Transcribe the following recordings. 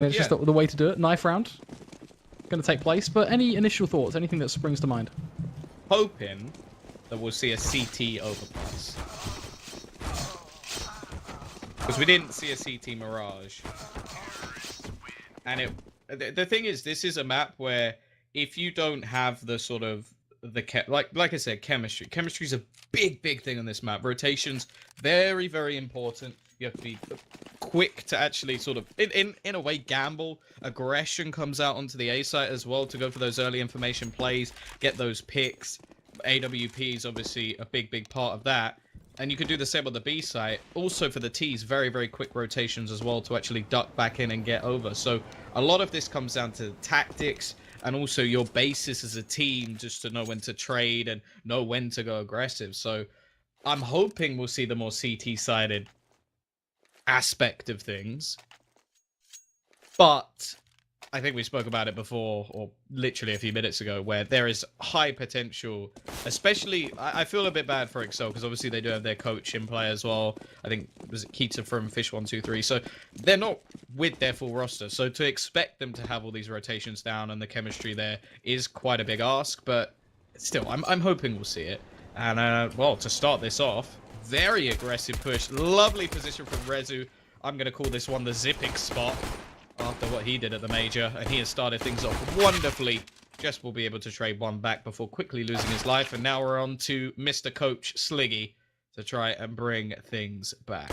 It's just the way to do it. Knife round going to take place. But any initial thoughts? Anything that springs to mind? Hoping that we'll see a CT overpass. Because we didn't see a CT Mirage. And the thing is, this is a map where if you don't have the sort of like I said, chemistry. Chemistry is a big thing on this map. Rotations, very important. You have to be quick to actually sort of, in a way, gamble. Aggression comes out onto the A site as well to go for those early information plays, get those picks. AWP is obviously a big part of that. And you could do the same on the B site. Also for the T's, very quick rotations as well to actually duck back in and get over. So a lot of this comes down to tactics and also your basis as a team, just to know when to trade and know when to go aggressive. So I'm hoping we'll see the more CT-sided aspect of things. But I think we spoke about it before, or literally a few minutes ago, where there is high potential, especially, I feel a bit bad for exceL, because obviously they do have their coach in play as well. I think, was it Keita from Fish123? So they're not with their full roster. So to expect them to have all these rotations down and the chemistry there is quite a big ask, but still, I'm hoping we'll see it. And, well, to start this off, very aggressive push. Lovely position from Rezu. I'm going to call this one the Zipic spot, after what he did at the major, and he has started things off wonderfully. Just will be able to trade one back before quickly losing his life, and now we're on to Mr. Coach Sliggy to try and bring things back.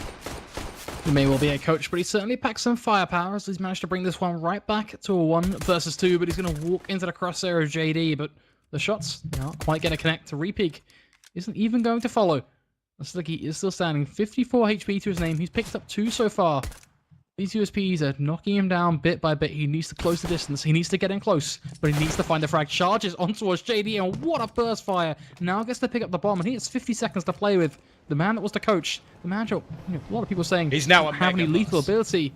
He may well be a coach, but he certainly packs some firepower, as he's managed to bring this one right back to a 1 versus 2, but he's going to walk into the crosshair of JD, but the shots, they aren't quite going to connect. To Repeak isn't even going to follow. Sliggy is still standing, 54 HP to his name. He's picked up 2 so far. These USPs are knocking him down bit by bit. He needs to close the distance. He needs to get in close, but he needs to find the frag. Charges on towards JD, and what a burst fire. Now gets to pick up the bomb, and he has 50 seconds to play with. The man that was the coach, the man, a lot of people saying he's now a have any lethal boss. ability.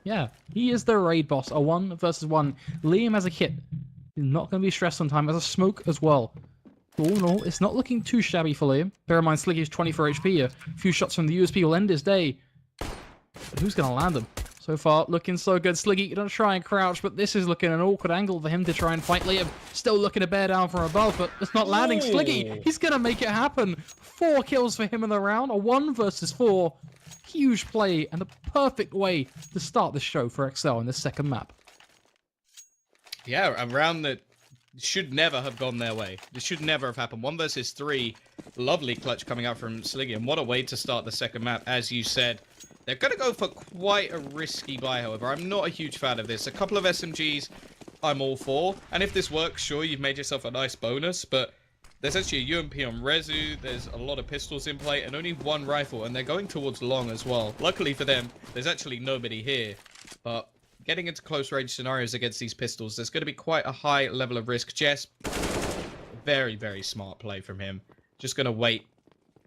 Yeah, he is the raid boss. A 1 versus 1. Liam has a kit. He's not going to be stressed on time. As a smoke as well. All in all, it's not looking too shabby for Liam. Bear in mind, Sliggy is 24 HP. A few shots from the USP will end his day. But who's going to land him? So far, looking so good. Sliggy going to try and crouch, but this is looking an awkward angle for him to try and fight Liam. Still looking to bear down from above, but it's not landing. Ooh. Sliggy, he's going to make it happen. 4 kills for him in the round. A 1 versus 4. Huge play and the perfect way to start the show for exceL in this second map. Yeah, a round that should never have gone their way. This should never have happened. 1 versus 3. Lovely clutch coming out from Sliggy, and what a way to start the second map, as you said. They're going to go for quite a risky buy, however. I'm not a huge fan of this. A couple of SMGs, I'm all for. And if this works, sure, you've made yourself a nice bonus. But there's actually a UMP on Rezu. There's a lot of pistols in play and only 1 rifle. And they're going towards long as well. Luckily for them, there's actually nobody here. But getting into close range scenarios against these pistols, there's going to be quite a high level of risk. Jess, very smart play from him. Just going to wait.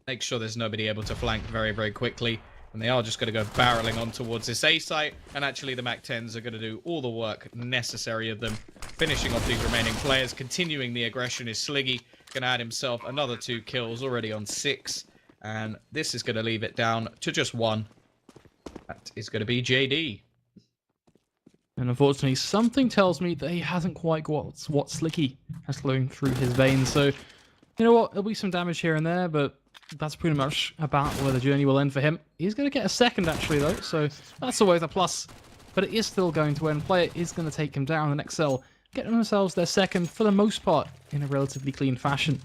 Make sure there's nobody able to flank very quickly. And they are just going to go barreling on towards this A site. And actually the MAC-10s are going to do all the work necessary of them. Finishing off these remaining players. Continuing the aggression is Sliggy. Going to add himself another 2 kills already on 6. And this is going to leave it down to just 1. That is going to be JD. And unfortunately, something tells me that he hasn't quite got what Sliggy has flowing through his veins. So, you know what? There'll be some damage here and there, but that's pretty much about where the journey will end for him. He's going to get a second, actually, though, so that's always a plus. But it is still going to end. Player is going to take him down, and exceL getting themselves their second, for the most part, in a relatively clean fashion.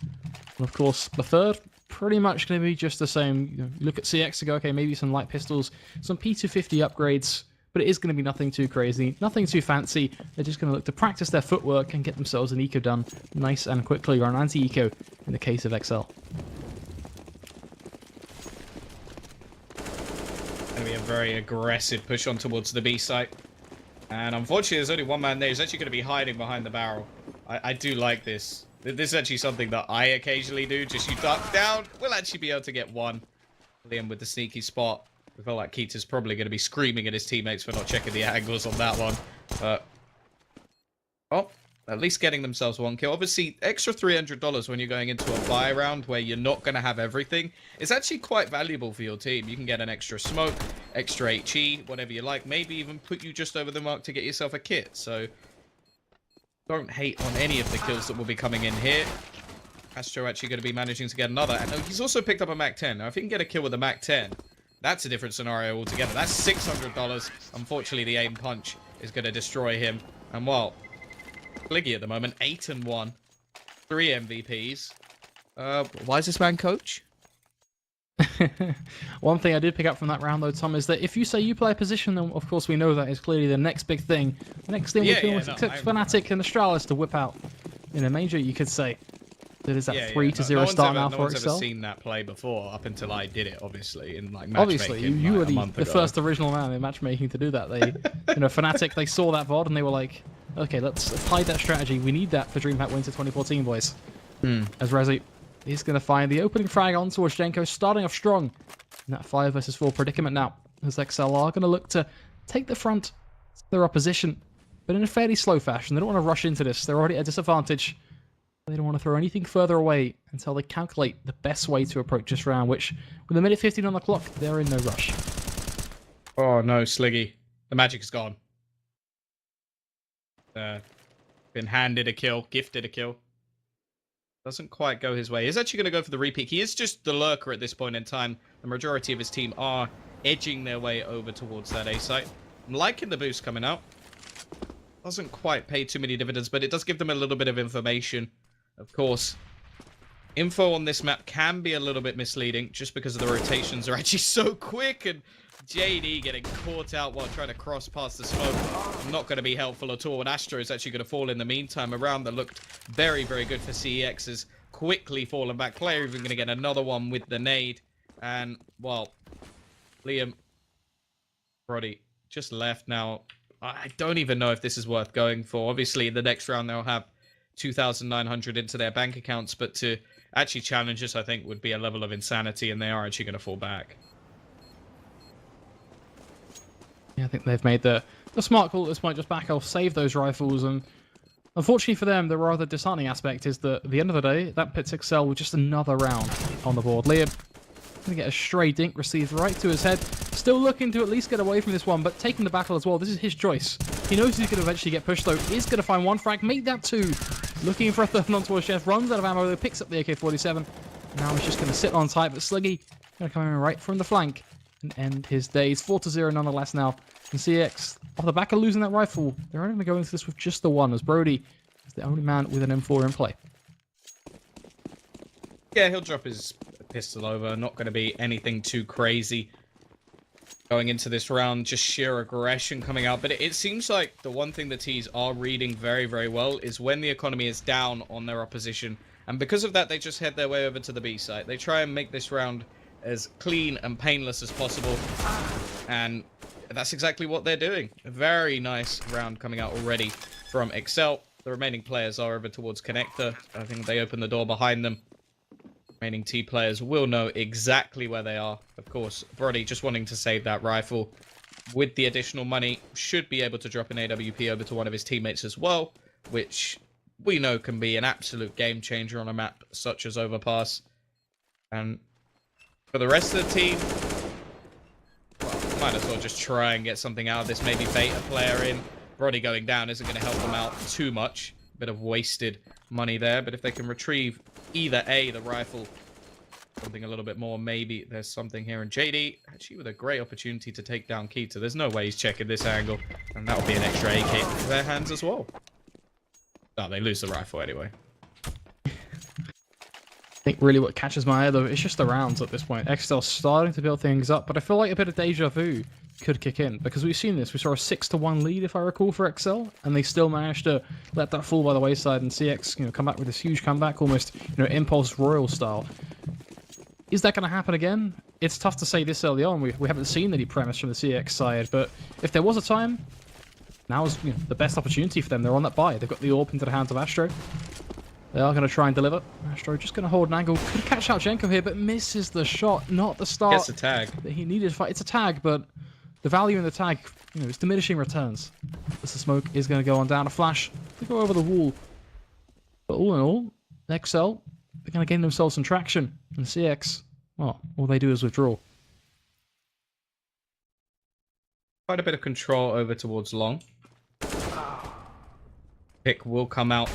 And of course, the third, pretty much going to be just the same. You look at CeX to go, okay, maybe some light pistols, some P250 upgrades, but it is going to be nothing too crazy, nothing too fancy. They're just going to look to practice their footwork and get themselves an eco done nice and quickly, or an anti-eco in the case of exceL. Going to be a very aggressive push on towards the B site. And unfortunately, there's only 1 man there. He's actually going to be hiding behind the barrel. I do like this. This is actually something that I occasionally do. Just you duck down. We'll actually be able to get 1. Liam with the sneaky spot. We feel like Keita's probably going to be screaming at his teammates for not checking the angles on that one. But... oh, at least getting themselves one kill. Obviously, extra $300 when you're going into a buy round where you're not going to have everything is actually quite valuable for your team. You can get an extra smoke, extra HE, whatever you like. Maybe even put you just over the mark to get yourself a kit. So don't hate on any of the kills that will be coming in here. Astro actually going to be managing to get another. And he's also picked up a MAC-10. Now, if he can get a kill with a MAC-10, that's a different scenario altogether. That's $600. Unfortunately, the aim punch is going to destroy him. And well, Fliggy at the moment, 8-1, 3 MVPs. Why is this man coach? One thing I did pick up from that round, though, Tom, is that if you say you play a position, then of course we know that is clearly the next big thing. The next thing we feel with Fnatic and Astralis to whip out in a major, you could say. That is that 3-0 start now for exceL. No one's ever seen that play before, up until I did it, obviously, in like matchmaking. Obviously, you were the first original man in matchmaking to do that. They, Fnatic, they saw that VOD and they were like, okay, let's apply that strategy. We need that for DreamHack Winter 2014, boys. As Rezi is going to find the opening frag on towards exceL, starting off strong in that 5 versus 4 predicament now. As exceL are going to look to take the front to their opposition, but in a fairly slow fashion. They don't want to rush into this. They're already at a disadvantage. They don't want to throw anything further away until they calculate the best way to approach this round, which, with a minute 15 on the clock, they're in no rush. Oh no, Sliggy. The magic is gone. Been handed a kill, gifted a kill. Doesn't quite go his way. He's actually going to go for the repeat. He is just the lurker at this point in time. The majority of his team are edging their way over towards that A site. I'm liking the boost coming out. Doesn't quite pay too many dividends, but it does give them a little bit of information. Of course, info on this map can be a little bit misleading just because of the rotations are actually so quick, and JD getting caught out while trying to cross past the smoke. Not going to be helpful at all, and Astro is actually going to fall in the meantime. A round that looked very, very good for CeX has quickly fallen back. Player even going to get another one with the nade, and, well, Liam Brody just left now. I don't even know if this is worth going for. Obviously, the next round they'll have 2,900 into their bank accounts, but to actually challenge us, I think, would be a level of insanity, and they are actually going to fall back. Yeah, I think they've made the smart call at this point. Just back off, save those rifles, and unfortunately for them, the rather disheartening aspect is that at the end of the day, that puts exceL with just another round on the board. Liam going to get a stray dink received right to his head. Still looking to at least get away from this one, but taking the battle as well. This is his choice. He knows he's going to eventually get pushed, though. Is going to find one frag, make that 2. Looking for a third on towards Chef, runs out of ammo, though, picks up the AK-47. Now he's just going to sit on tight, but Sliggy going to come in right from the flank and end his days. 4-0 nonetheless now. And CeX, off the back of losing that rifle, they're only going to go into this with just the one, as Brody is the only man with an M4 in play. Yeah, he'll drop his pistol over. Not going to be anything too crazy going into this round. Just sheer aggression coming out. But it seems like the one thing the T's are reading very, very well is when the economy is down on their opposition. And because of that, they just head their way over to the B site. They try and make this round as clean and painless as possible. And that's exactly what they're doing. A very nice round coming out already from exceL. The remaining players are over towards Connector. I think they open the door behind them. Remaining T players will know exactly where they are. Of course, Brody just wanting to save that rifle. With the additional money, should be able to drop an AWP over to one of his teammates as well, which we know can be an absolute game changer on a map such as Overpass. And for the rest of the team, well, might as well just try and get something out of this. Maybe bait a player in. Brody going down isn't going to help them out too much. Bit of wasted money there, but if they can retrieve either A, the rifle, something a little bit more, maybe there's something here. And JD, actually with a great opportunity to take down Keita. There's no way he's checking this angle, and that'll be an extra AK in their hands as well. Oh, they lose the rifle anyway. I think really what catches my eye, though, it's just the rounds at this point. exceL starting to build things up, but I feel like a bit of deja vu could kick in, because we've seen this. We saw a 6-1 lead, if I recall, for exceL, and they still managed to let that fall by the wayside, and CeX, come back with this huge comeback, almost, Impulse Royal style. Is that going to happen again? It's tough to say this early on. We haven't seen any premise from the CeX side, but if there was a time, now is the best opportunity for them. They're on that buy. They've got the AWP into the hands of Astro. They are going to try and deliver. Astro just going to hold an angle. Could catch out Jenko here, but misses the shot. Not the start. Gets a tag. That he needed to fight. It's a tag, but the value in the tag, it's diminishing returns. As the smoke is going to go on down. A flash. to go over the wall. But all in all, exceL, they're going to gain themselves some traction. And CeX, well, all they do is withdraw. Quite a bit of control over towards long. Pick will come out.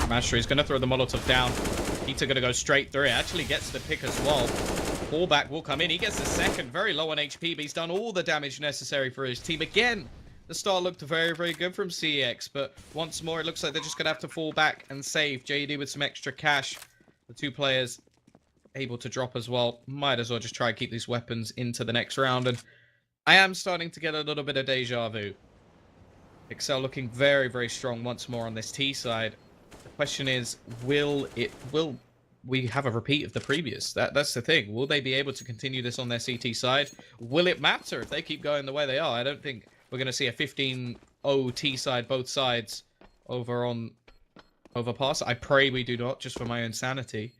Mastery is going to throw the Molotov down. Peter going to go straight through it. Actually gets the pick as well. Fallback will come in. He gets the second. Very low on HP, but he's done all the damage necessary for his team. Again, the start looked very, very good from CeX, but once more, it looks like they're just going to have to fall back and save. JD with some extra cash. The two players able to drop as well. Might as well just try and keep these weapons into the next round. And I am starting to get a little bit of deja vu. exceL looking very, very strong once more on this T side. The question is, will we have a repeat of the previous? That's the thing. Will they be able to continue this on their CT side? Will it matter if they keep going the way they are? I don't think we're going to see a 15-0 T side, both sides, over pass. I pray we do not, just for my own sanity.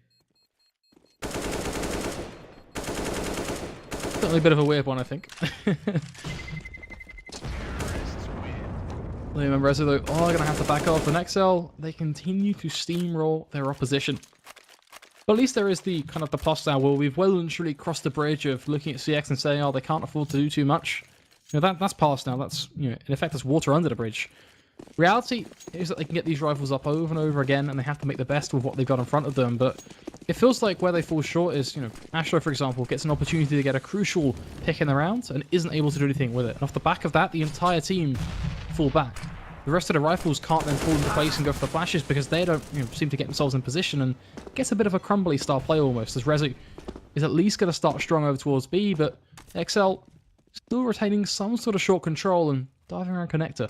Certainly a bit of a weird one, I think. Liam and Rezo, though, are going to have to back off. And exceL, they continue to steamroll their opposition. But at least there is the kind of the plus now where we've well and truly crossed the bridge of looking at CeX and saying, oh, they can't afford to do too much. You know, that's past now. That's, you know, in effect, that's water under the bridge. Reality is that they can get these rifles up over and over again, and they have to make the best with what they've got in front of them. But it feels like where they fall short is, you know, Astro, for example, gets an opportunity to get a crucial pick in the round and isn't able to do anything with it. And off the back of that, the entire team fall back. The rest of the rifles can't then fall into place and go for the flashes because they don't, you know, seem to get themselves in position, and it gets a bit of a crumbly style play almost, as Rezo is at least going to start strong over towards B, but exceL still retaining some sort of short control and diving around connector.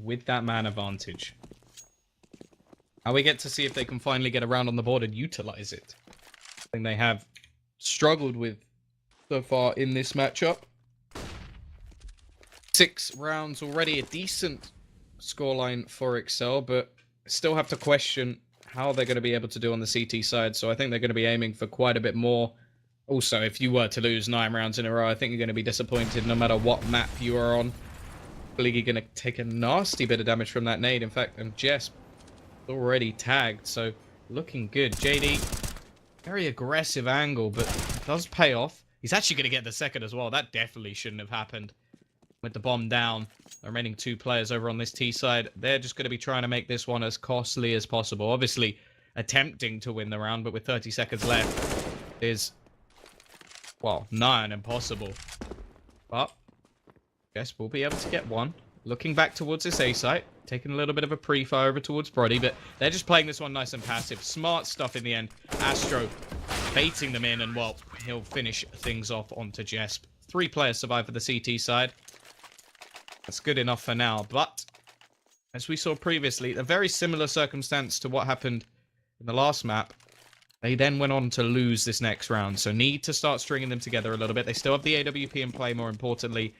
With that man advantage. Now we get to see if they can finally get around on the board and utilize it. Something they have struggled with so far in this matchup. 6 rounds already, a decent scoreline for exceL, but still have to question how they're going to be able to do on the CT side. So I think they're going to be aiming for quite a bit more. Also, if you were to lose 9 rounds in a row, I think you're going to be disappointed no matter what map you are on. League going to take a nasty bit of damage from that nade. In fact, and Jess already tagged, so looking good. JD, very aggressive angle, but it does pay off. He's actually going to get the second as well. That definitely shouldn't have happened. With the bomb down, the remaining 2 players over on this T side, they're just going to be trying to make this one as costly as possible. Obviously, attempting to win the round, but with 30 seconds left is, well, nigh on impossible. But Jess will be able to get one. Looking back towards this A site, taking a little bit of a pre-fire over towards Brody, but they're just playing this one nice and passive. Smart stuff in the end. Astro baiting them in, and well, he'll finish things off onto Jess. 3 players survive for the CT side. That's good enough for now, but as we saw previously, a very similar circumstance to what happened in the last map. They then went on to lose this next round, so need to start stringing them together a little bit. They still have the AWP in play, more importantly.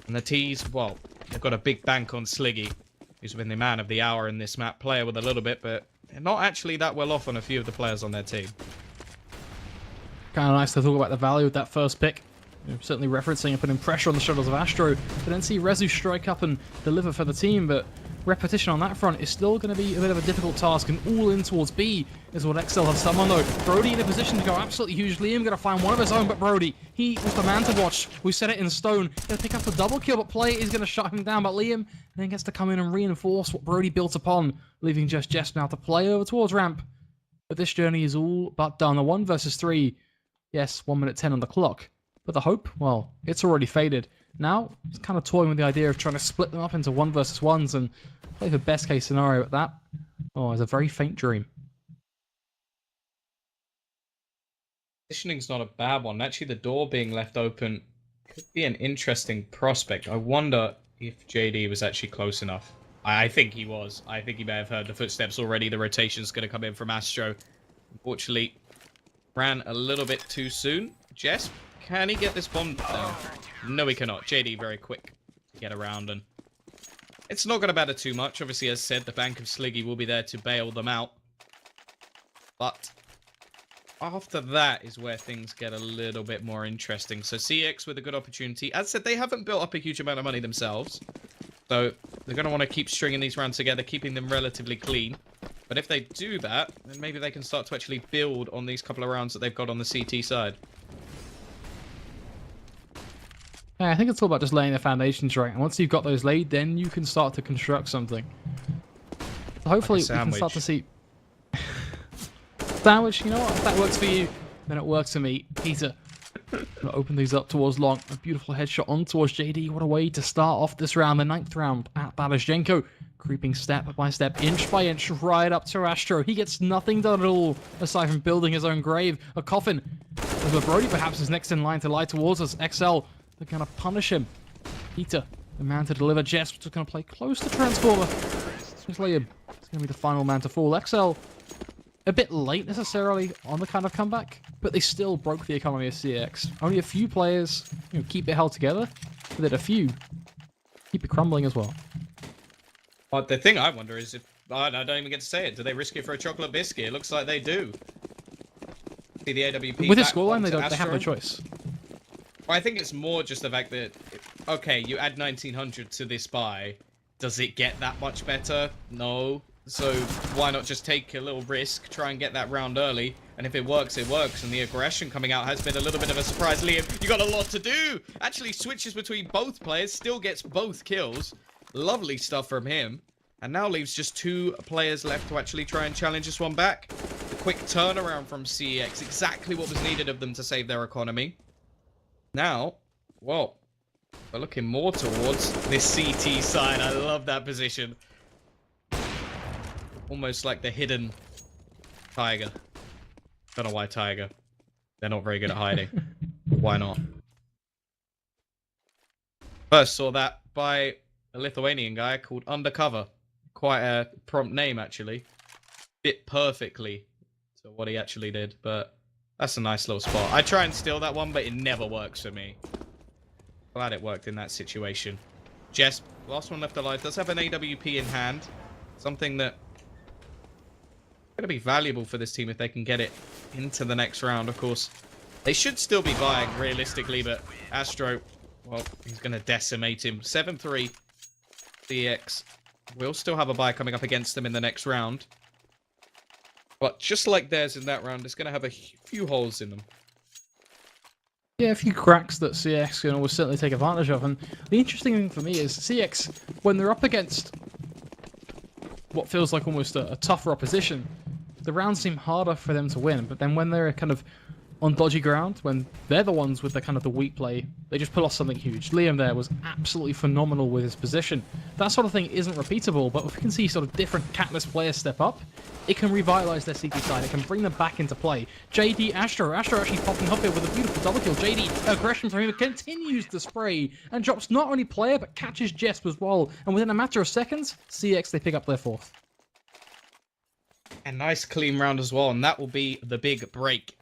And the T's, well, they've got a big bank on Sliggy, who's been the man of the hour in this map. Player with a little bit, but they're not actually that well off on a few of the players on their team. Kind of nice to talk about the value of that first pick. You know, certainly referencing and putting pressure on the shoulders of Astro, but then see Rezo strike up and deliver for the team. But repetition on that front is still going to be a bit of a difficult task, and all in towards B is what exceL have someone though. Brody in a position to go absolutely huge. Liam going to find one of his own, but Brody, he was the man to watch. We set it in stone. Going to pick up the double kill, but Play is going to shut him down. But Liam then gets to come in and reinforce what Brody built upon, leaving just Jess now to play over towards ramp. But this journey is all but done. A 1 versus 3. Yes, 1 minute 10 on the clock. But the hope, well, it's already faded. Now, it's kind of toying with the idea of trying to split them up into 1 versus 1s and play the best case scenario at that. Oh, it's a very faint dream. Positioning's not a bad one. Actually, the door being left open could be an interesting prospect. I wonder if JD was actually close enough. I think he was. I think he may have heard the footsteps already. The rotation's going to come in from Astro. Unfortunately, ran a little bit too soon. Jess, can he get this bomb down? No, he cannot. JD very quick to get around, and it's not going to matter too much. Obviously, as said, the bank of Sliggy will be there to bail them out. But after that is where things get a little bit more interesting. So CeX with a good opportunity. As I said, they haven't built up a huge amount of money themselves. So they're going to want to keep stringing these rounds together, keeping them relatively clean. But if they do that, then maybe they can start to actually build on these couple of rounds that they've got on the CT side. Yeah, I think it's all about just laying the foundations right. And once you've got those laid, then you can start to construct something. So hopefully we can start to see... Sandwich, you know what? If that works for you, then it works for me. Peter, gonna open these up towards long. A beautiful headshot on towards JD. What a way to start off this round, the 9th round at Babizhenko. Creeping step by step, inch by inch, right up to Astro. He gets nothing done at all, aside from building his own grave. A coffin. But Brody perhaps is next in line to lie towards us. exceL, they're gonna punish him. Peter, the man to deliver. Jess, just gonna play close to Transformer. Just lay him. It's gonna be the final man to fall. exceL, a bit late necessarily on the kind of comeback, but they still broke the economy of CeX. Only a few players, keep it held together, but then a few keep it crumbling as well. But the thing I wonder is if I don't even get to say it. Do they risk it for a chocolate biscuit? It looks like they do. See the AWP with this scoreline, they have no choice. Well, I think it's more just the fact that okay, you add 1900 to this buy. Does it get that much better? No. So why not just take a little risk, try and get that round early, and if it works, it works. And the aggression coming out has been a little bit of a surprise. Liam, you got a lot to do. Actually switches between both players, still gets both kills. Lovely stuff from him. And now leaves just 2 players left to actually try and challenge this one back. The quick turnaround from CeX, exactly what was needed of them to save their economy. Now, well, we're looking more towards this CT side. I love that position. Almost like the hidden tiger. Don't know why tiger. They're not very good at hiding. Why not? First saw that by a Lithuanian guy called Undercover. Quite a prompt name, actually. Fit perfectly to what he actually did, but that's a nice little spot. I try and steal that one, but it never works for me. Glad it worked in that situation. Jess, last one left alive, does have an AWP in hand. Something that going to be valuable for this team if they can get it into the next round, of course. They should still be buying, realistically, but Astro, well, he's going to decimate him. 7-3. CeX will still have a buy coming up against them in the next round. But just like theirs in that round, it's going to have a few holes in them. Yeah, a few cracks that CeX can always certainly take advantage of. And the interesting thing for me is CeX, when they're up against what feels like almost a tougher opposition, the rounds seem harder for them to win. But then when they're kind of on dodgy ground, when they're the ones with the kind of the weak play, they just pull off something huge. Liam there was absolutely phenomenal with his position. That sort of thing isn't repeatable, but if we can see sort of different Catalyst players step up, it can revitalize their CT side. It can bring them back into play. JD, Astro actually popping up here with a beautiful double kill. JD, aggression from him, continues to spray and drops not only player, but catches Jesp as well. And within a matter of seconds, CeX, they pick up their 4th. A nice clean round as well, and that will be the big break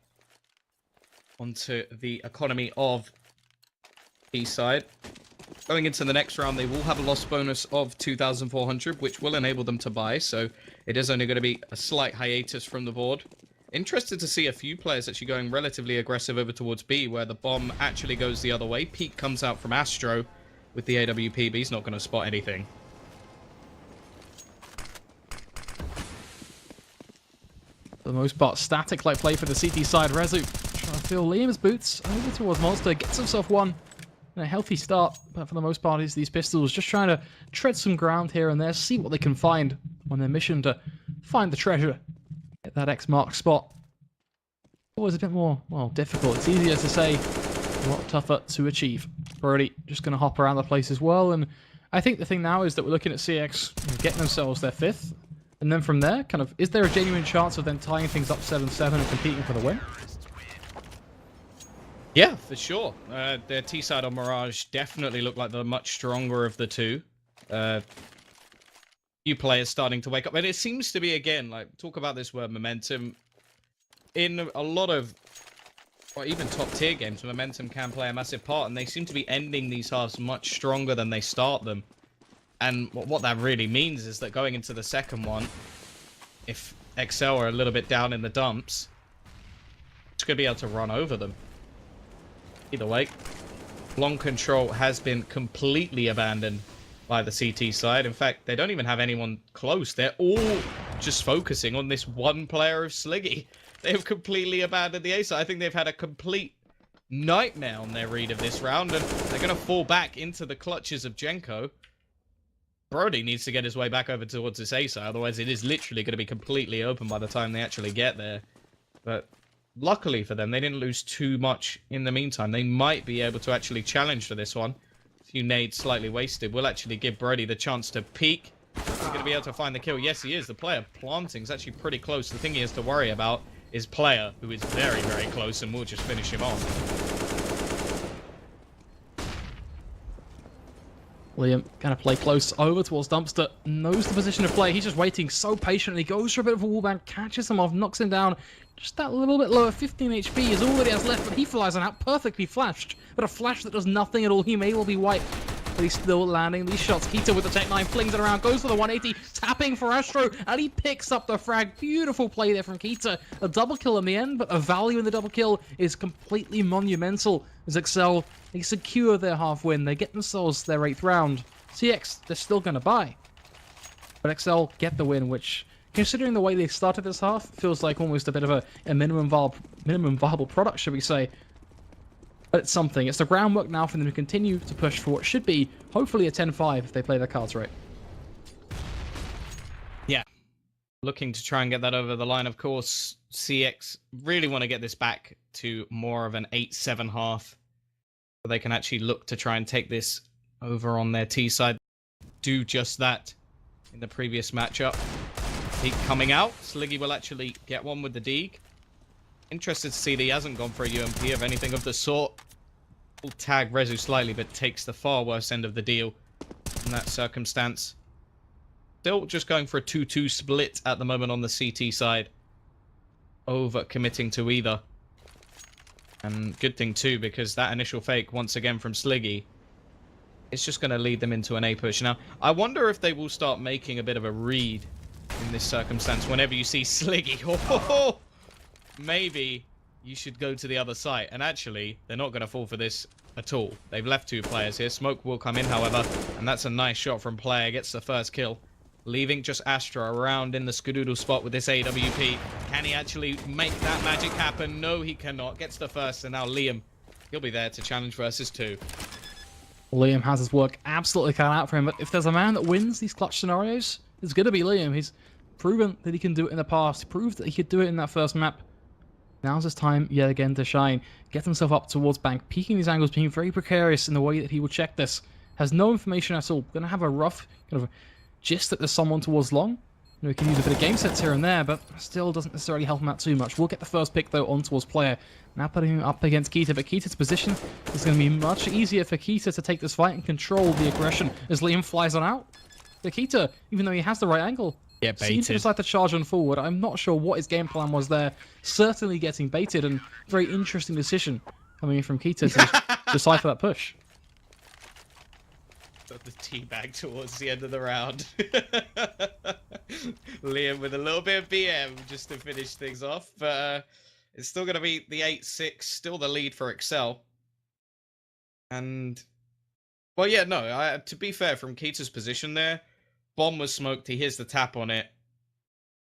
onto the economy of Eastside. Going into the next round, they will have a loss bonus of 2,400, which will enable them to buy, so it is only going to be a slight hiatus from the board. Interested to see a few players actually going relatively aggressive over towards B, where the bomb actually goes the other way. Peak comes out from Astro with the AWP, but he's not going to spot anything. For the most part, static-like play for the CT side. Rezu trying to fill Liam's boots over towards Monster, gets himself one. And a healthy start, but for the most part, these pistols just trying to tread some ground here and there, see what they can find on their mission to find the treasure. Get that X-marked spot. Always a bit more, well, difficult. It's easier to say, a lot tougher to achieve. Brody just going to hop around the place as well, and I think the thing now is that we're looking at CeX getting themselves their 5th. And then from there, kind of, is there a genuine chance of them tying things up 7-7 and competing for the win? Yeah, for sure. Their T-side on Mirage definitely look like the much stronger of the two. Few players starting to wake up. And it seems to be, again, like, talk about this word momentum. In a lot of, or even top-tier games, momentum can play a massive part. And they seem to be ending these halves much stronger than they start them. And what that really means is that going into the second one, if exceL are a little bit down in the dumps, Just going to be able to run over them. Either way, long control has been completely abandoned by the CT side. In fact, they don't even have anyone close. They're all just focusing on this one player of Sliggy. They have completely abandoned the A side. I think they've had a complete nightmare on their read of this round, and they're going to fall back into the clutches of Jenko. Brody needs to get his way back over towards this A side, otherwise it is literally going to be completely open by the time they actually get there. But luckily for them, they didn't lose too much in the meantime. They might be able to actually challenge for this one. A few nades slightly wasted. We'll actually give Brody the chance to peek. He's going to be able to find the kill. Yes, he is. The player planting is actually pretty close. The thing he has to worry about is player, who is very, very close, and we'll just finish him off. Liam gonna play close over towards Dumpster, knows the position to play. He's just waiting so patiently, goes for a bit of a wallbang, catches him off, knocks him down. Just that little bit lower, 15 HP is all that he has left, but he flies on out, perfectly flashed. But a flash that does nothing at all. He may well be wiped, but he's still landing these shots. Keita with the Tech 9 flings it around, goes for the 180, tapping for Astro, and he picks up the frag. Beautiful play there from Keita. A double kill in the end, but the value in the double kill is completely monumental. As exceL, they secure their half win. They get themselves their 8th round. CeX, they're still going to buy. But exceL get the win, which, considering the way they started this half, feels like almost a bit of a minimum viable product, should we say. But it's something. It's the groundwork now for them to continue to push for what should be, hopefully, a 10-5 if they play their cards right. Yeah. Looking to try and get that over the line, of course. CeX really want to get this back to more of an 8-7 half. So they can actually look to try and take this over on their T side. Do just that in the previous matchup. Peak coming out. Sliggy will actually get one with the Deeg. Interested to see that he hasn't gone for a UMP of anything of the sort. Will tag Rezu slightly, but takes the far worse end of the deal in that circumstance. Still just going for a 2-2 split at the moment on the CT side. Over committing to either. And good thing too, because that initial fake, once again from Sliggy, it's just going to lead them into an A push. Now, I wonder if they will start making a bit of a read in this circumstance whenever you see Sliggy. Oh, maybe you should go to the other side. And actually, they're not going to fall for this at all. They've left 2 players here. Smoke will come in, however, and that's a nice shot from player. Gets the first kill. Leaving just Astra around in the Skadoodle spot with this AWP. Can he actually make that magic happen? No, he cannot. Gets the first, and now Liam, he'll be there to challenge versus 2. Liam has his work absolutely cut out for him, but if there's a man that wins these clutch scenarios, it's going to be Liam. He's proven that he can do it in the past. He proved that he could do it in that first map. Now's his time, yet again, to shine. Get himself up towards bank, peeking these angles, being very precarious in the way that he will check this. Has no information at all. Going to have a rough kind of gist that there's someone towards long. You know, he can use a bit of game sets here and there, but still doesn't necessarily help him out too much. We'll get the first pick, though, on towards player. Now putting him up against Keita, but Keita's position is going to be much easier for Keita to take this fight and control the aggression as Liam flies on out. But Keita, even though he has the right angle, seems to decide to charge on forward. I'm not sure what his game plan was there. Certainly getting baited, and very interesting decision coming in from Keita to decide for that push. Got the teabag towards the end of the round. Liam with a little bit of BM just to finish things off, but it's still going to be the 8-6, still the lead for exceL. And, well, yeah, no, to be fair, from Keita's position there, bomb was smoked, he hears the tap on it.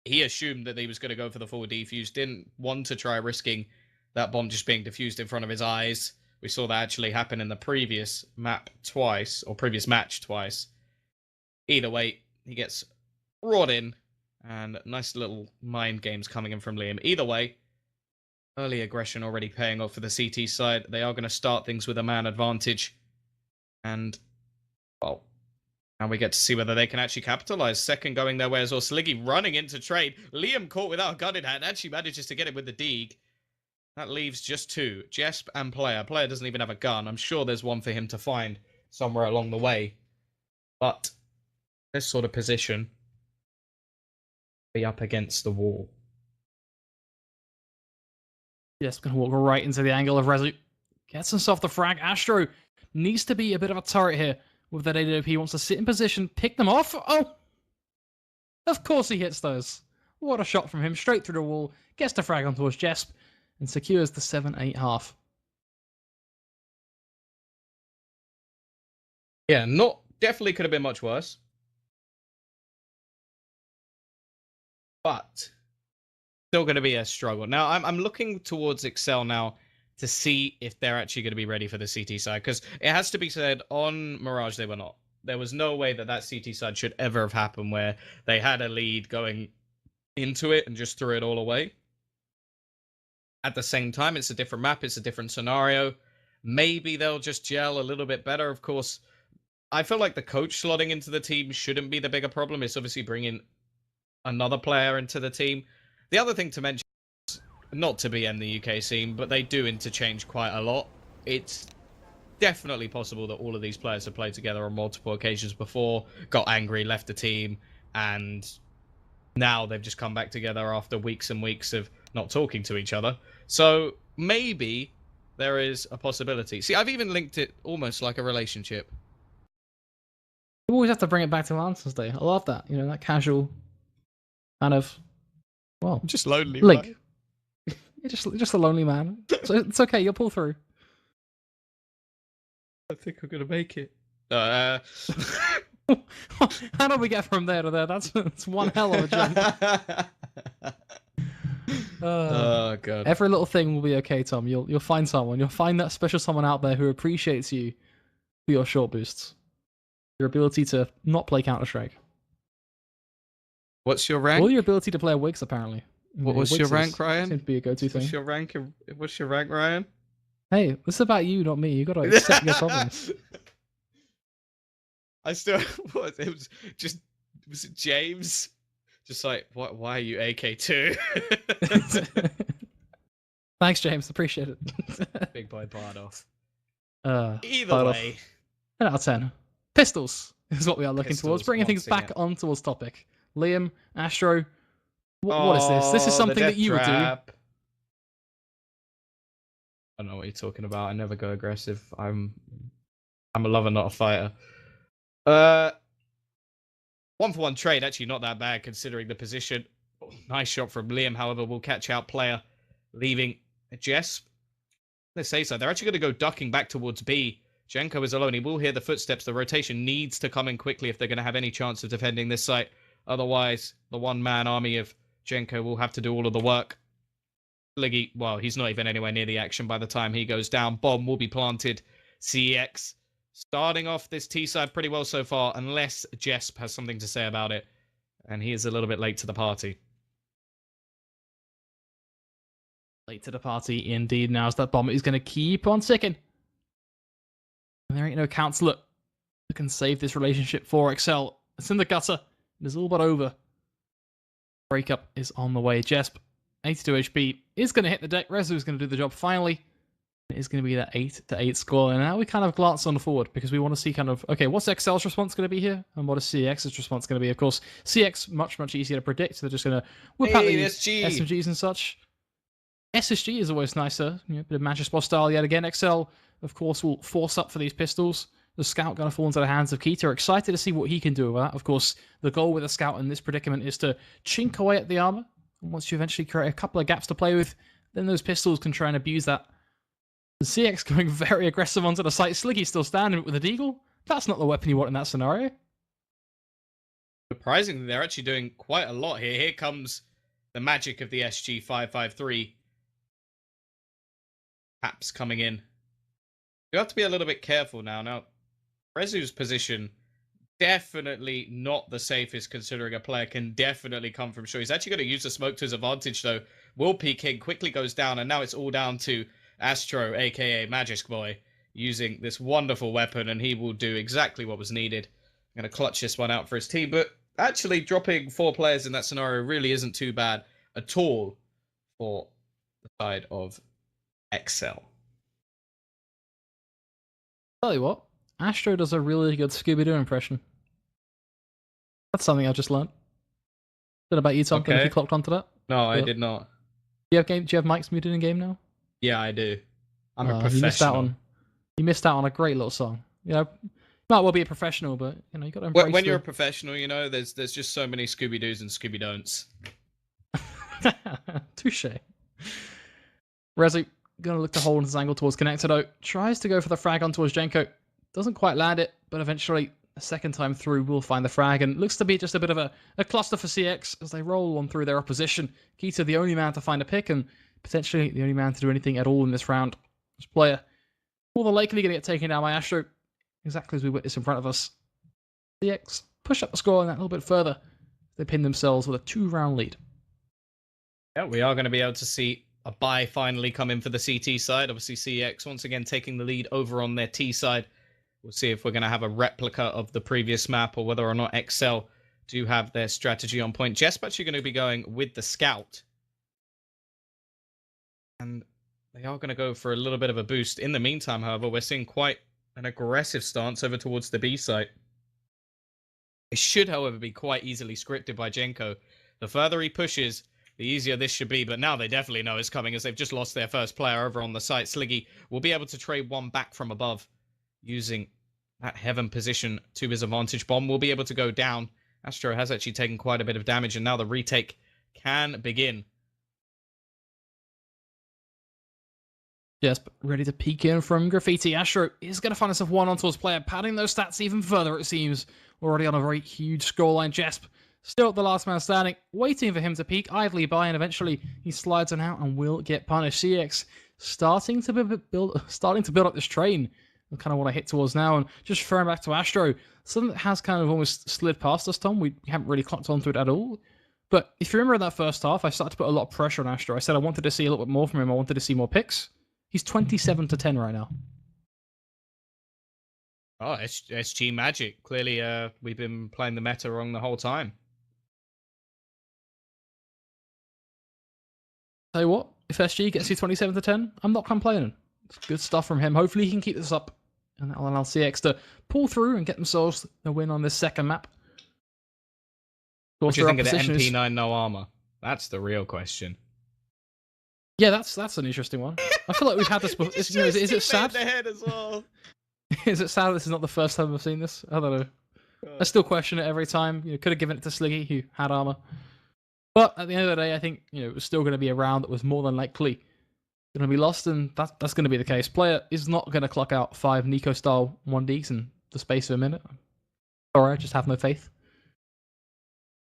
He assumed that he was going to go for the full defuse, didn't want to try risking that bomb just being diffused in front of his eyes. We saw that actually happen in the previous map twice, or previous match twice. Either way, he gets brought in, and nice little mind games coming in from Liam. Either way, early aggression already paying off for the CT side. They are going to start things with a man advantage. And, well, now we get to see whether they can actually capitalize. Second going their way as well. Sliggy running into trade. Liam caught without a gun in hand. Actually manages to get it with the Deeg. That leaves just 2. Jesp and Player. Player doesn't even have a gun. I'm sure there's one for him to find somewhere along the way. But this sort of position, be up against the wall. Yes, going to walk right into the angle of Rezu. Gets himself the frag. Astro needs to be a bit of a turret here with that AWP. He wants to sit in position, pick them off. Oh! Of course he hits those. What a shot from him. Straight through the wall. Gets the frag on towards Jesp. and secures the 7-8 half. Yeah, definitely could have been much worse. But still going to be a struggle. Now, I'm looking towards exceL now to see if they're actually going to be ready for the CT side. Because it has to be said, on Mirage, they were not. There was no way that CT side should ever have happened where they had a lead going into it and just threw it all away. At the same time, it's a different map. It's a different scenario. Maybe they'll just gel a little bit better. Of course, I feel like the coach slotting into the team shouldn't be the bigger problem. It's obviously bringing another player into the team. The other thing to mention, not to be in the UK scene, but they do interchange quite a lot. It's definitely possible that all of these players have played together on multiple occasions before, got angry, left the team, and now they've just come back together after weeks and weeks of not talking to each other. So maybe there is a possibility. See, I've even linked it almost like a relationship. You always have to bring it back to Lancer's Day. I love that. You know, that casual kind of, well, Just lonely, link. right? You're just a lonely man. So it's okay. You'll pull through. I think I'm gonna make it. How do we get from there to there? That's one hell of a jump. Oh god. Every little thing will be okay, Tom. You'll find someone. You'll find that special someone out there who appreciates you for your short boosts, your ability to not play Counter-Strike, What's your rank? or your ability to play Wigs. Apparently, What's your rank, Ryan? Seems to be a go-to thing. What's your rank, Ryan? Hey, this is about you, not me. You got to accept your problems. I still was it James? Just like why are you AK2? Thanks, James. Appreciate it. Big boy part off. Either way. 10 out of 10. Pistols is what we are looking Pistols, towards. Bringing things once back again. on towards topic. Liam, Astro, what is this? This is something that you would do. I don't know what you're talking about. I never go aggressive. I'm a lover, not a fighter. 1-for-1 trade, actually not that bad considering the position. Oh, nice shot from Liam, however, will catch out player, leaving Jess. Let's say so. They're actually going to go ducking back towards B. Jenko is alone. He will hear the footsteps. The rotation needs to come in quickly if they're going to have any chance of defending this site. Otherwise, the one-man army of Jenko will have to do all of the work. Liggy, well, he's not even anywhere near the action by the time he goes down. Bomb will be planted. CeX starting off this T side pretty well so far, unless Jesp has something to say about it. And he is a little bit late to the party. Late to the party, indeed. Now as that bomb is going to keep on ticking. And there ain't no counselor who can save this relationship for exceL. It's in the gutter. It is all but over. Breakup is on the way. Jesp, 82 HP, is going to hit the deck. Rezu is going to do the job finally. It is going to be that 8-8 score. And now we kind of glance on forward because we want to see kind of, okay, what's exceL's response going to be here? And what is CX's response going to be? Of course, CX, much easier to predict. They're just going to whip out the SMGs and such. SSG is always nicer. You know, a bit of Manchester style yet again. exceL, of course, will force up for these pistols. The scout going to fall into the hands of Keita. Excited to see what he can do with that. Of course, the goal with a scout in this predicament is to chink away at the armor. And once you eventually create a couple of gaps to play with, then those pistols can try and abuse that. The CX going very aggressive onto the site. Sliggy still standing with a deagle. That's not the weapon you want in that scenario. Surprisingly, they're actually doing quite a lot here. Here comes the magic of the SG553. Caps coming in. You have to be a little bit careful now. Now, Rezu's position, definitely not the safest considering a player can definitely come from shore. He's actually going to use the smoke to his advantage though. Will P King quickly goes down and now it's all down to Astro, aka Magic Boy, using this wonderful weapon and he will do exactly what was needed. I'm going to clutch this one out for his team, but actually dropping 4 players in that scenario really isn't too bad at all for the side of exceL. Tell you what, Astro does a really good Scooby-Doo impression. That's something I just learned. What about you, Tom? Okay. If you clocked onto that? No, I did not. Do you have mics muted in game now? Yeah, I do. I'm a You missed out professional. You missed out on a great little song. You know, might well be a professional, but you know you got to embrace. When you're a professional, you know, there's just so many Scooby Doos and Scooby Don'ts. Touche. Rezi gonna look to hold his angle towards Connector though. Tries to go for the frag on towards Jenko. Doesn't quite land it, but eventually a second time through will find the frag, and looks to be just a bit of a cluster for CeX as they roll on through their opposition. Kita the only man to find a pick, and potentially the only man to do anything at all in this round. This player more than likely gonna get taken down by Astro, exactly as we witnessed in front of us. CeX push up the score and that a little bit further. They pin themselves with a 2-round lead. Yeah, we are going to be able to see a buy finally come in for the CT side. Obviously, CeX once again taking the lead over on their T side. We'll see if we're going to have a replica of the previous map or whether or not exceL do have their strategy on point. Jesp actually going to be going with the scout. And they are going to go for a little bit of a boost. In the meantime, however, we're seeing quite an aggressive stance over towards the B site. It should, however, be quite easily scripted by Jenko. The further he pushes, the easier this should be, but now they definitely know it's coming as they've just lost their first player over on the site. Sliggy will be able to trade one back from above using that heaven position to his advantage. Bomb will be able to go down. Astro has actually taken quite a bit of damage, and now the retake can begin. Yes, ready to peek in from Graffiti. Astro is going to find himself one on towards player, padding those stats even further, it seems. Already on a very huge scoreline. Jesp still the last man standing, waiting for him to peek idly by, and eventually he slides on out and will get punished. CeX starting to build up this train. I kind of want to hit towards now, and just throwing back to Astro. Something that has kind of almost slid past us, Tom. We haven't really clocked onto it at all. But if you remember in that first half, I started to put a lot of pressure on Astro. I said I wanted to see a little bit more from him. I wanted to see more picks. He's 27-10 right now. Oh, SG magic. Clearly, we've been playing the meta wrong the whole time. Tell you what, if SG gets you 27-10, I'm not complaining. It's good stuff from him. Hopefully he can keep this up, and that'll allow CeX to pull through and get themselves a win on this second map. What do you think of the MP9 no armor? That's the real question. Yeah, that's an interesting one. I feel like we've had this before. Is it sad? The head as well. Is it sad this is not the first time I've seen this? I don't know. I still question it every time. Could have given it to Sliggy, who had armor. But at the end of the day, I think it was still going to be a round that was more than likely going to be lost, and that's going to be the case. Player is not going to clock out 5 Nico-style 1Ds in the space of a minute. Sorry, I just have no faith.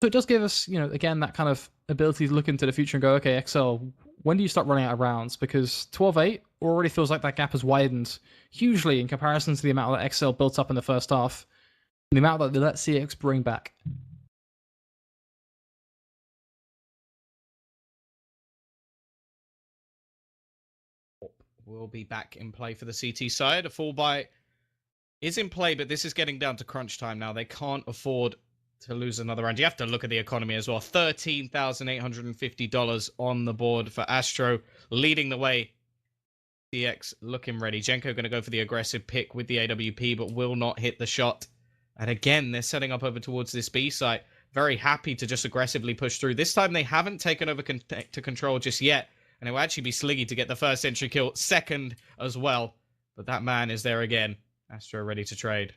So it does give us, again, that kind of ability to look into the future and go, okay, exceL, when do you start running out of rounds? Because 12-8 already feels like that gap has widened hugely in comparison to the amount that exceL built up in the first half, and the amount that they let CeX bring back. Will be back in play for the CT side. A full buy is in play, but this is getting down to crunch time now. They can't afford to lose another round. You have to look at the economy as well. $13,850 on the board for Astro, leading the way. CeX looking ready. Jenko going to go for the aggressive pick with the AWP, but will not hit the shot. And again, they're setting up over towards this B site. Very happy to just aggressively push through. This time they haven't taken over to control just yet. And it will actually be Sliggy to get the first entry kill, second as well. But that man is there again. Astro ready to trade.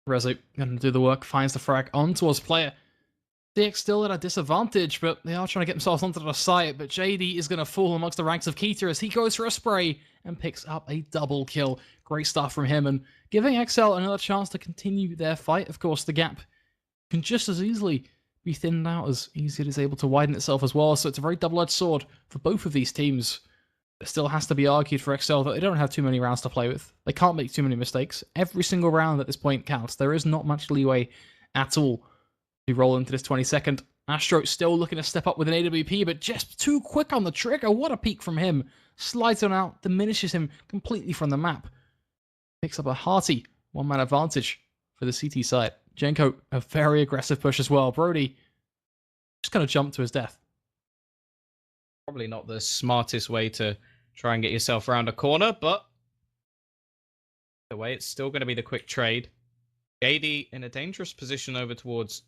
Rezo going to do the work, finds the frag on towards player. CeX still at a disadvantage, but they are trying to get themselves onto the site. But JD is going to fall amongst the ranks of Kita as he goes for a spray and picks up a double kill. Great stuff from him, and giving exceL another chance to continue their fight. Of course, the gap can just as easily be thinned out as easy it is able to widen itself as well. So it's a very double-edged sword for both of these teams. It still has to be argued for exceL that they don't have too many rounds to play with. They can't make too many mistakes. Every single round at this point counts. There is not much leeway at all to roll into this 22nd. Astro still looking to step up with an AWP, but just too quick on the trigger. What a peek from him. Slides on out, diminishes him completely from the map. Picks up a hearty one-man advantage for the CT side. Jenko, a very aggressive push as well. Brody just kind of jumped to his death. Probably not the smartest way to try and get yourself around a corner, but the way it's still going to be the quick trade. JD in a dangerous position over towards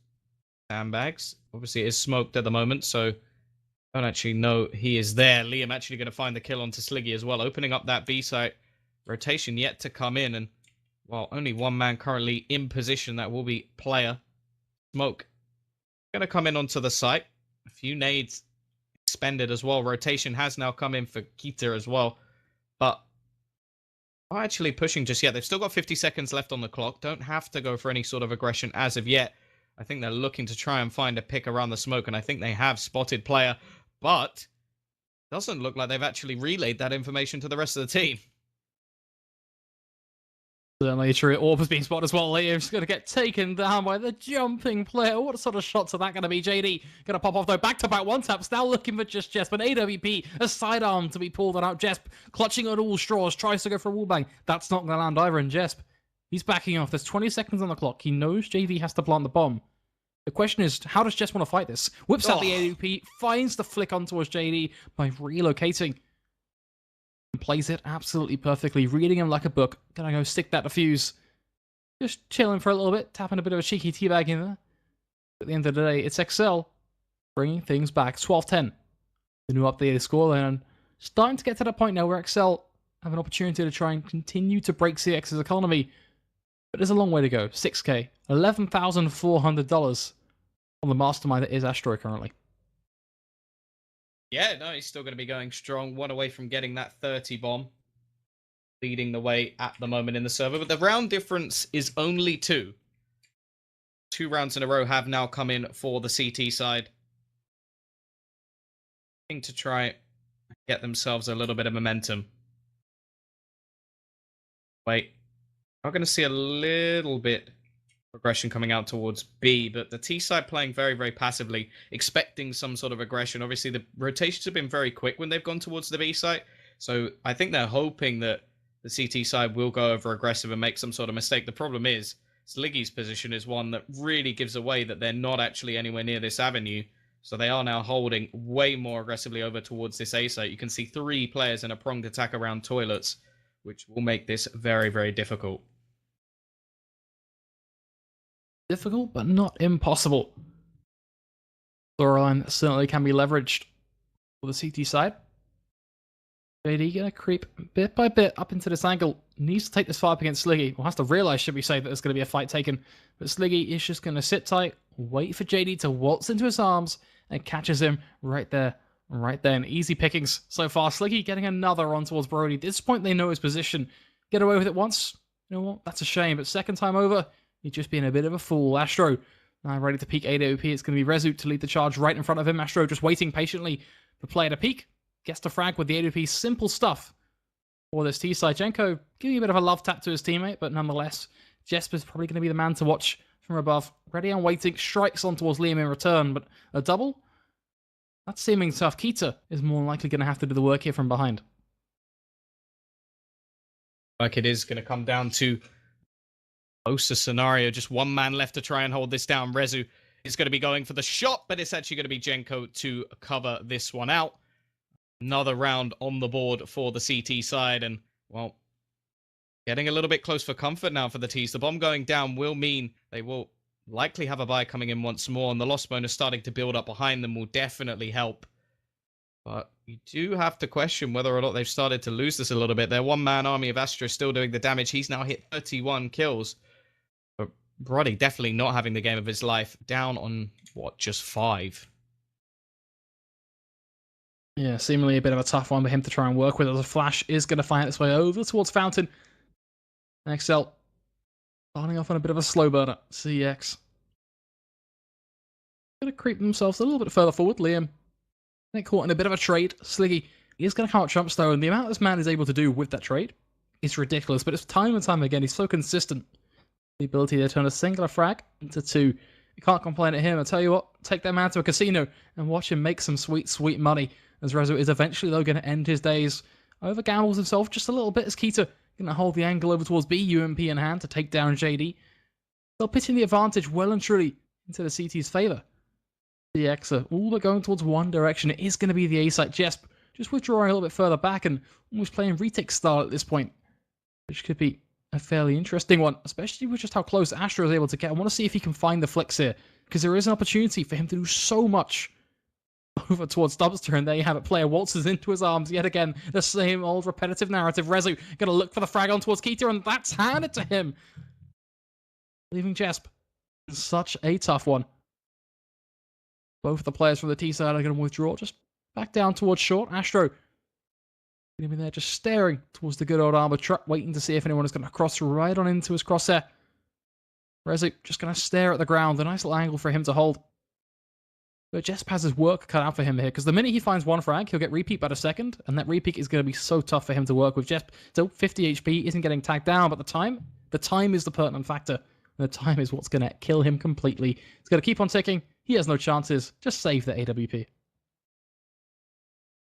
sandbags. Obviously, it is smoked at the moment, so I don't actually know he is there. Liam actually going to find the kill onto Sliggy as well, opening up that B site. Rotation yet to come in, and well, only one man currently in position. That will be player. Smoke going to come in onto the site. A few nades suspended as well. Rotation has now come in for Kita as well. But not actually pushing just yet. They've still got 50 seconds left on the clock. Don't have to go for any sort of aggression as of yet. I think they're looking to try and find a pick around the smoke, and I think they have spotted player. But doesn't look like they've actually relayed that information to the rest of the team. Certainly true. Orb has been spotted as well. Liam's going to get taken down by the jumping player. What sort of shots are that going to be? JD going to pop off though. Back-to-back one-taps. Now looking for just Jesp. An AWP, a sidearm to be pulled out. Jesp clutching at all straws. Tries to go for a wallbang. That's not going to land either. And Jesp, he's backing off. There's 20 seconds on the clock. He knows JV has to plant the bomb. The question is, how does Jesp want to fight this? Whips out the AWP, finds the flick on towards JD by relocating. Plays it absolutely perfectly, reading him like a book. Gonna go stick that defuse. Just chilling for a little bit, tapping a bit of a cheeky teabag in there. At the end of the day, it's exceL bringing things back. 12-10. The new updated scoreline, and starting to get to that point now where exceL have an opportunity to try and continue to break CX's economy. But there's a long way to go. 6K, $11,400 on the mastermind that is Astro currently. Yeah, no, he's still going to be going strong. One away from getting that 30 bomb. Leading the way at the moment in the server. But the round difference is only 2. 2 rounds in a row have now come in for the CT side. To try and get themselves a little bit of momentum. Wait. I'm going to see a little bit aggression coming out towards B, but the T side playing very, very passively, expecting some sort of aggression. Obviously, the rotations have been very quick when they've gone towards the B side, so I think they're hoping that the CT side will go over aggressive and make some sort of mistake. The problem is, Sliggy's position is one that really gives away that they're not actually anywhere near this avenue, so they are now holding way more aggressively over towards this A site. You can see 3 players in a pronged attack around toilets, which will make this very, very difficult. Difficult, but not impossible. Storyline that certainly can be leveraged for the CT side. JD gonna creep bit by bit up into this angle. Needs to take this fight up against Sliggy. Well, has to realize, should we say, that there's going to be a fight taken. But Sliggy is just going to sit tight, wait for JD to waltz into his arms, and catches him right there. Right then. Easy pickings so far. Sliggy getting another on towards Brody. At this point, they know his position. Get away with it once. You know what? That's a shame. But second time over, he's just being a bit of a fool. Astro now ready to peek AWP. It's going to be Rezu to lead the charge right in front of him. Astro just waiting patiently for player to peek. Gets the frag with the AWP. Simple stuff for this T-side. Jenko giving a bit of a love tap to his teammate, but nonetheless, Jesper's probably going to be the man to watch from above. Ready and waiting. Strikes on towards Liam in return, but a double? That's seeming tough. Kita is more likely going to have to do the work here from behind. Like it is going to come down to closer scenario. Just one man left to try and hold this down. Rezu is going to be going for the shot, but it's actually going to be Jenko to cover this one out. Another round on the board for the CT side, and, well, getting a little bit close for comfort now for the T's. The bomb going down will mean they will likely have a buy coming in once more, and the loss bonus starting to build up behind them will definitely help. But you do have to question whether or not they've started to lose this a little bit. Their one-man army of Astra still doing the damage. He's now hit 31 kills. But Brody definitely not having the game of his life. Down on, what, just 5? Yeah, seemingly a bit of a tough one for him to try and work with. As a flash is going to find its way over towards Fountain. exceL starting off on a bit of a slow burner. CX going to creep themselves a little bit further forward. Liam they caught in a bit of a trade. Sliggy is going to come out Trumps though, and the amount this man is able to do with that trade is ridiculous. But it's time and time again, he's so consistent. The ability to turn a singular frag into 2. You can't complain at him. I tell you what, take that man to a casino and watch him make some sweet, sweet money. As Rezo is eventually, though, going to end his days. Over gambles himself just a little bit as Kita going to hold the angle over towards B, UMP in hand to take down JD. They're pitching the advantage well and truly into the CT's favour. CX are all but going towards one direction. It is going to be the A site. Jesp just withdrawing a little bit further back and almost playing retake style at this point, which could be a fairly interesting one, especially with just how close Astro is able to get. I want to see if he can find the flicks here, because there is an opportunity for him to do so much over towards Dumpster, and there you have it. Player waltzes into his arms yet again. The same old repetitive narrative. Rezu going to look for the frag on towards Kita, and that's handed to him. Leaving Jesp such a tough one. Both the players from the T side are going to withdraw. Just back down towards short. Astro gonna be there just staring towards the good old armor truck, waiting to see if anyone is going to cross right on into his crosshair. Rezu just going to stare at the ground. A nice little angle for him to hold. But Jesp has his work cut out for him here, because the minute he finds one frag, he'll get repeat by the second, and that repeat is going to be so tough for him to work with. Jesp still 50 HP, isn't getting tagged down, but the time is the pertinent factor. And the time is what's going to kill him completely. He's going to keep on ticking. He has no chances. Just save the AWP.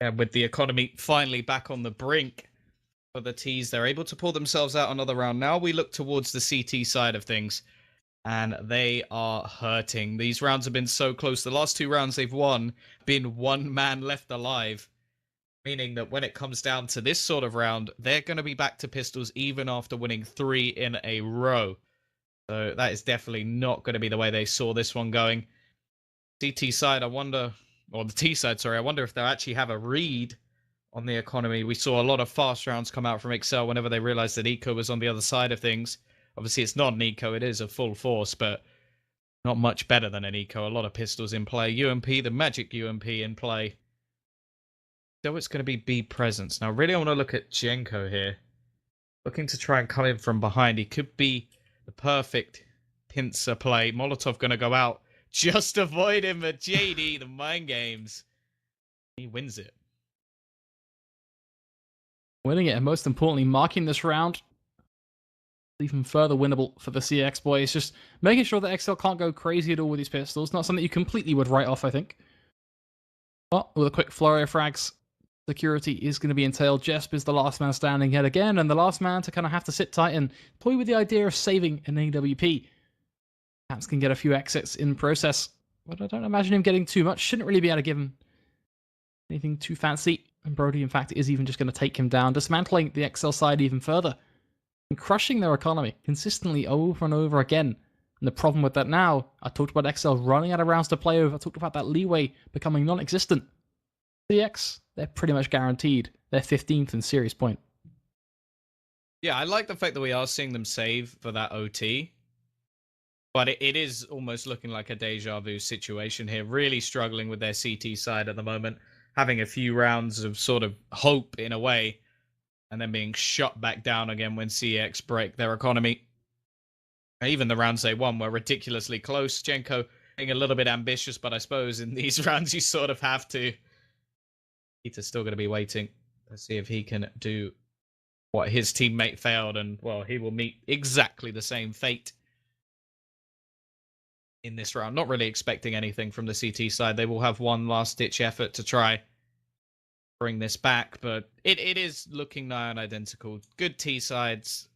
And with the economy finally back on the brink for the T's, they're able to pull themselves out another round. Now we look towards the CT side of things, and they are hurting. These rounds have been so close. The last 2 rounds they've won, been one man left alive, meaning that when it comes down to this sort of round, they're going to be back to pistols even after winning 3 in a row. So that is definitely not going to be the way they saw this one going. CT side, I wonder... or the T side, sorry. I wonder if they'll actually have a read on the economy. We saw a lot of fast rounds come out from exceL whenever they realized that Eco was on the other side of things. Obviously, it's not an Eco. It is a full force, but not much better than an Eco. A lot of pistols in play. UMP, the magic UMP in play. So it's going to be B presence. Now, really, I want to look at Jenko here. Looking to try and come in from behind. He could be the perfect pincer play. Molotov going to go out. Just avoid him, but JD, the mind games. He wins it. Winning it, and most importantly, marking this round even further winnable for the CeX boys. Just making sure that exceL can't go crazy at all with these pistols. Not something you completely would write off, I think. But with a quick flurry of frags, security is going to be entailed. Jesp is the last man standing yet again, and the last man to kind of have to sit tight and play with the idea of saving an AWP. Perhaps can get a few exits in process, but I don't imagine him getting too much. Shouldn't really be able to give him anything too fancy. And Brody, in fact, is even just going to take him down, dismantling the exceL side even further and crushing their economy consistently over and over again. And the problem with that now, I talked about exceL running out of rounds to play over. I talked about that leeway becoming non-existent. CeX, they're pretty much guaranteed. They're 15th in series point. Yeah, I like the fact that we are seeing them save for that OT. But it is almost looking like a deja vu situation here. Really struggling with their CT side at the moment. Having a few rounds of sort of hope in a way. And then being shot back down again when CeX break their economy. Even the rounds they won were ridiculously close. Jenko being a little bit ambitious, but I suppose in these rounds you sort of have to. Peter's still going to be waiting. Let's see if he can do what his teammate failed. And, well, he will meet exactly the same fate in this round. Not really expecting anything from the CT side. They will have one last-ditch effort to try bring this back, but it is looking nigh on identical. Good T sides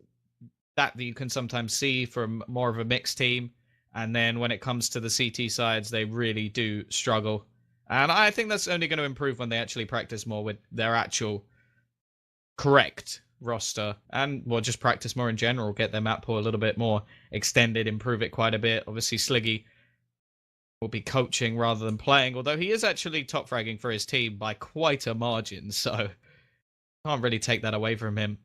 that you can sometimes see from more of a mixed team, and then when it comes to the CT sides, they really do struggle. And I think that's only going to improve when they actually practice more with their actual correct roster, and well, just practice more in general, get their map pool a little bit more extended, improve it quite a bit. Obviously, Sliggy will be coaching rather than playing, although he is actually top fragging for his team by quite a margin, so can't really take that away from him.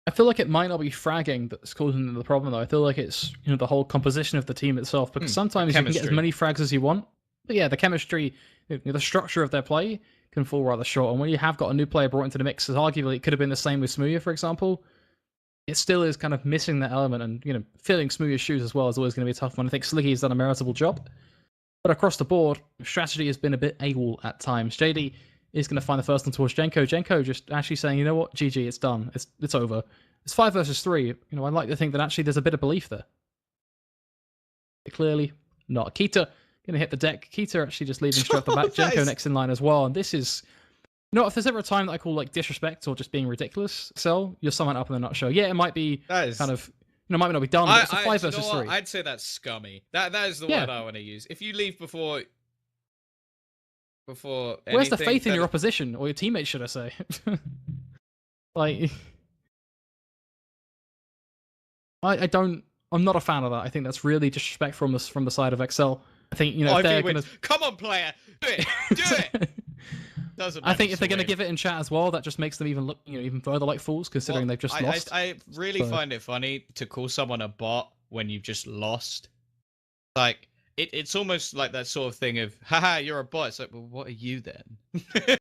I feel like it might not be fragging that's causing the problem, though. I feel like it's, you know, the whole composition of the team itself, because sometimes you can get as many frags as you want, but yeah, the chemistry, the structure of their play can fall rather short, and when you have got a new player brought into the mix, as arguably it could have been the same with Smooya, for example, it still is kind of missing that element, and, you know, filling Smooya's shoes as well is always going to be a tough one. I think Sliggy has done a meritable job, but across the board, strategy has been a bit AWOL at times. JD is going to find the first one towards Jenko. Jenko just actually saying, you know what, GG, it's done. It's over. It's 5 versus 3. You know, I like to think that actually there's a bit of belief there. But clearly not. Keita going to hit the deck. Keita actually just leaving straight off the back. Jenko next in line as well. And this is, you know, if there's ever a time that I call like disrespect or just being ridiculous, exceL, you're summing up in a nutshell. Yeah, it might be kind of, you know, might not be done, but it's a 5 versus 3. I'd say that's scummy. That is the word I want to use. If you leave before where's the faith in your opposition, or your teammates, should I say? Like, I'm not a fan of that. I think that's really disrespect from the side of exceL. I think, you know, if they're gonna... Come on, player, do it, do it. I think if they're going to give it in chat as well, that just makes them even look, you know, even further like fools, considering they've just lost. I really find it funny to call someone a bot when you've just lost. Like, it's almost like that sort of thing of, haha, you're a bot. It's like, well, what are you then?